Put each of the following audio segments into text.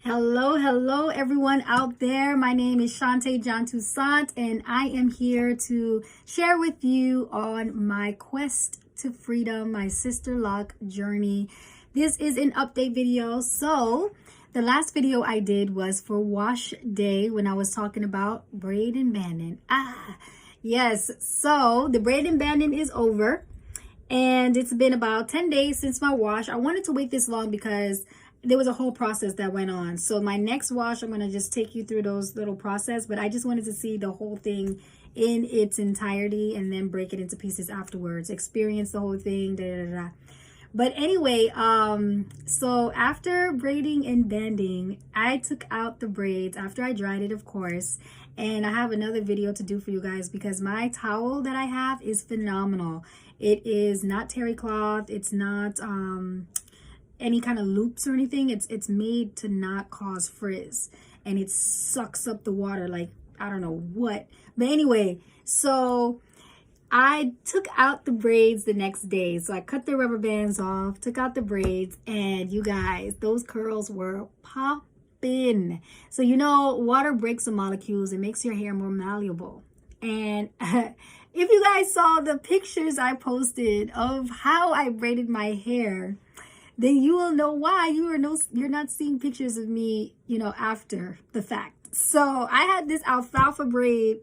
Hello, everyone out there. My name is Shante John Toussaint, and I am here to share with you on my quest to freedom, my sister lock journey. This is an update video. So, the last video I did was for wash day when I was talking about braid and banding. Yes. So, the braid and banding is over, and it's been about 10 days since my wash. I wanted to wait this long because there was a whole process that went on. So my next wash, I'm going to just take you through those little process, but I just wanted to see the whole thing in its entirety and then break it into pieces afterwards, experience the whole thing, But anyway, so after braiding and banding, I took out the braids after I dried it, of course, and I have another video to do for you guys because my towel that I have is phenomenal. It is not terry cloth. It's not any kind of loops or anything. It's made to not cause frizz, and it sucks up the water like I don't know what. But anyway, so I took out the braids the next day. So I cut the rubber bands off, took out the braids, and you guys, those curls were popping. So you know, water breaks the molecules. It makes your hair more malleable. And if you guys saw the pictures I posted of how I braided my hair, then you will know why you're not seeing pictures of me, after the fact. So I had this alfalfa braid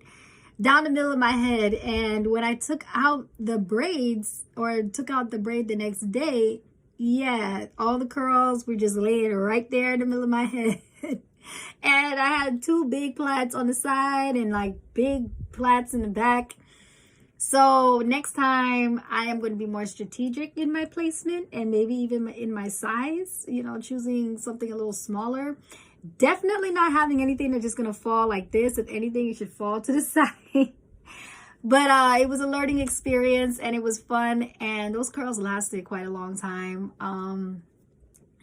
down the middle of my head, and when I took out the braids or took out the braid the next day, yeah, all the curls were just laying right there in the middle of my head. And I had two big plaits on the side and like big plaits in the back. So next time I am going to be more strategic in my placement and maybe even in my size, choosing something a little smaller. Definitely not having anything that's just going to fall like this. If anything, it should fall to the side. But it was a learning experience and it was fun. And those curls lasted quite a long time.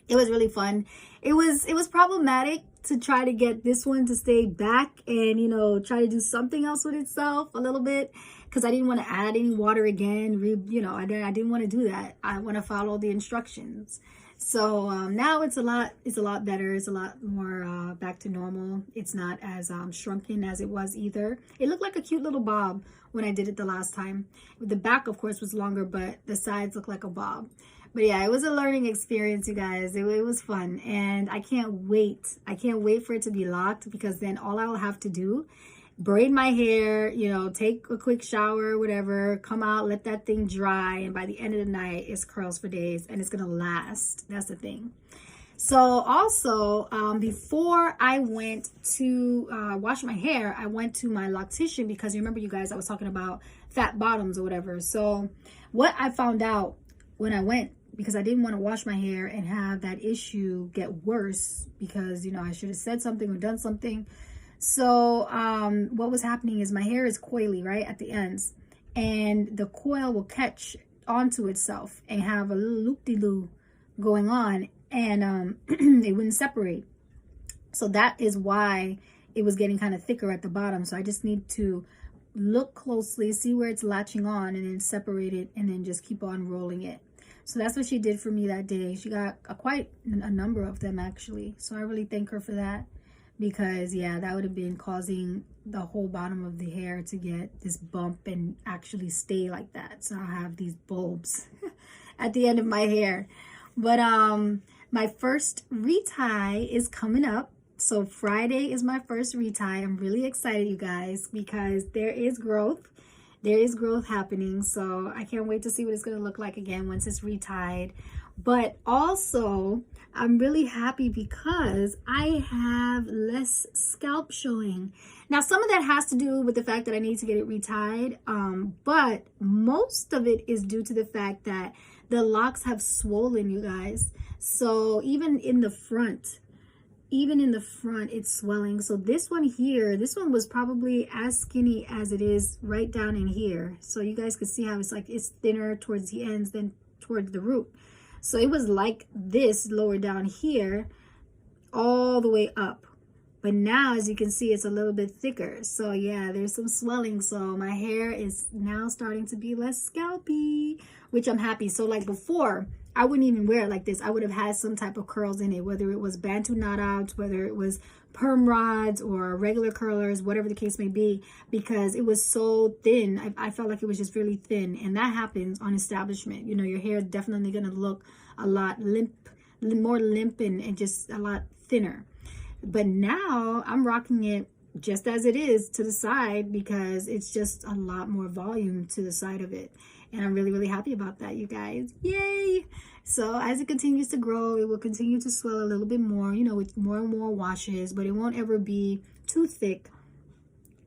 It was really fun. It was problematic to try to get this one to stay back and, try to do something else with itself a little bit. Because I didn't want to add any water again. I didn't want to do that. I want to follow the instructions. So now it's a lot better. It's a lot more back to normal. It's not as shrunken as it was either. It looked like a cute little bob when I did it the last time. The back, of course, was longer, but the sides look like a bob. But yeah, it was a learning experience, you guys. It was fun, and I can't wait. I can't wait for it to be locked because then all I will have to do, braid my hair, take a quick shower, whatever, come out, let that thing dry, and by the end of the night, it's curls for days, and it's gonna last. That's the thing. So also, before I went to wash my hair, I went to my loctician because you remember, you guys, I was talking about fat bottoms or whatever. So what I found out when I went, because I didn't want to wash my hair and have that issue get worse because, I should have said something or done something. So what was happening is my hair is coily, right, at the ends, and the coil will catch onto itself and have a little loop-de-loo going on, and it wouldn't separate. So that is why it was getting kind of thicker at the bottom. So I just need to look closely, see where it's latching on, and then separate it, and then just keep on rolling it. So that's what she did for me that day. She got quite a number of them, actually. So I really thank her for that. Because yeah, that would have been causing the whole bottom of the hair to get this bump and actually stay like that. So I have these bulbs at the end of my hair. But my first retie is coming up. So Friday is my first retie. I'm really excited, you guys, because there is growth. There is growth happening. So I can't wait to see what it's going to look like again once it's retied. But also, I'm really happy because I have less scalp showing. Now, some of that has to do with the fact that I need to get it retied, but most of it is due to the fact that the locks have swollen, you guys. So even in the front, it's swelling. So this one here, this one was probably as skinny as it is right down in here. So you guys can see how it's thinner towards the ends than towards the root. So it was like this lower down here all the way up. But now, as you can see, it's a little bit thicker. So yeah, there's some swelling. So my hair is now starting to be less scalpy, which I'm happy. So like before, I wouldn't even wear it like this. I would have had some type of curls in it, whether it was Bantu knot outs, whether it was perm rods or regular curlers, whatever the case may be, because it was so thin. I felt like it was just really thin, and that happens on establishment. You know, your hair is definitely going to look a lot more limp and just a lot thinner. But now I'm rocking it just as it is to the side because it's just a lot more volume to the side of it. And I'm really, really happy about that, you guys. Yay! So as it continues to grow, it will continue to swell a little bit more, you know, with more and more washes, but it won't ever be too thick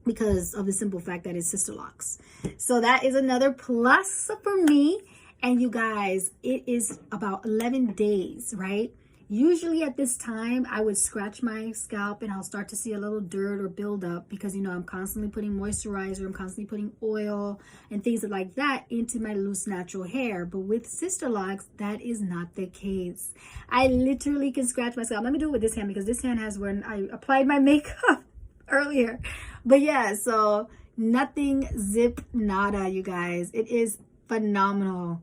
because of the simple fact that it's Sisterlocks. So that is another plus for me. And you guys, it is about 11 days, right? Usually at this time, I would scratch my scalp and I'll start to see a little dirt or build up because, you know, I'm constantly putting moisturizer, I'm constantly putting oil and things like that into my loose natural hair. But with Sisterlocks, that is not the case. I literally can scratch my scalp. Let me do it with this hand because this hand has when I applied my makeup earlier. But yeah, so nothing, zip, nada, you guys. It is phenomenal.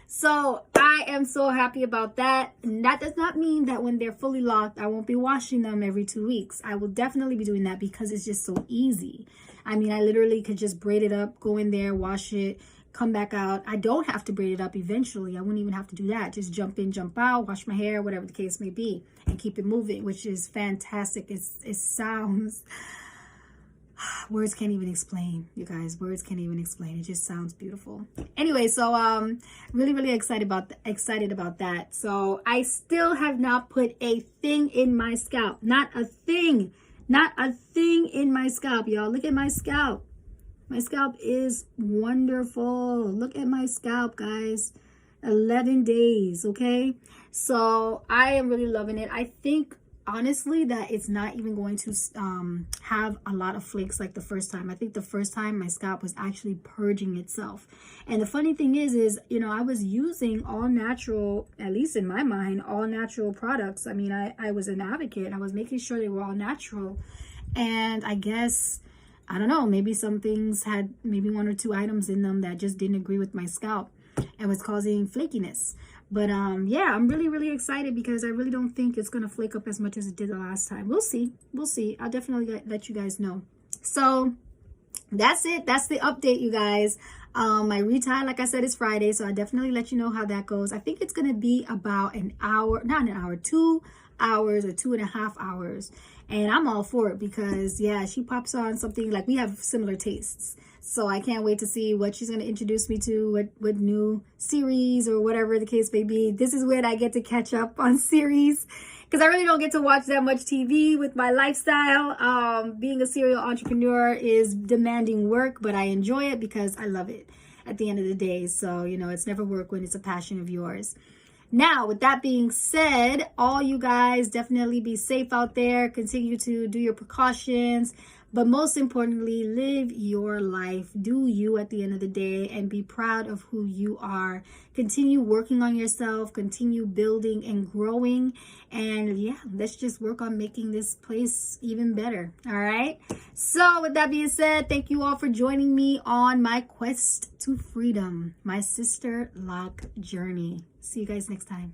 So I am so happy about that. And that does not mean that when they're fully locked, I won't be washing them every 2 weeks. I will definitely be doing that because it's just so easy. I mean, I literally could just braid it up, go in there, wash it, come back out. I don't have to braid it up eventually. I wouldn't even have to do that. Just jump in, jump out, wash my hair, whatever the case may be, and keep it moving, which is fantastic. It sounds... words can't even explain, you guys. Words can't even explain. It just sounds beautiful. Anyway, so really excited about that. So I still have not put a thing in my scalp. Not a thing in my scalp, y'all. Look at my scalp. My scalp is wonderful. Look at my scalp, guys. 11 days, okay? So I am really loving it. I think honestly that it's not even going to have a lot of flakes like the first time. I think the first time my scalp was actually purging itself. And the funny thing is, you know, I was using all natural, at least in my mind, all natural products. I mean, I was an advocate. I was making sure they were all natural. And I guess, I don't know, maybe some things had maybe 1 or 2 items in them that just didn't agree with my scalp and was causing flakiness. But yeah, I'm really excited because I really don't think it's gonna flake up as much as it did the last time. We'll see. I'll definitely let you guys know. So that's it. That's the update, you guys. My retie, like I said, is Friday, so I'll definitely let you know how that goes. I think it's gonna be about an hour, not an hour, 2 hours or 2.5 hours. And I'm all for it because yeah, she pops on something like we have similar tastes. So I can't wait to see what she's going to introduce me to, what new series or whatever the case may be. This is when I get to catch up on series because I really don't get to watch that much TV with my lifestyle. Being a serial entrepreneur is demanding work, but I enjoy it because I love it at the end of the day. So, you know, it's never work when it's a passion of yours. Now, with that being said, all you guys definitely be safe out there. Continue to do your precautions. But most importantly, live your life. Do you at the end of the day and be proud of who you are. Continue working on yourself. Continue building and growing. And yeah, let's just work on making this place even better. All right. So with that being said, thank you all for joining me on my quest to freedom, my Sisterlock journey. See you guys next time.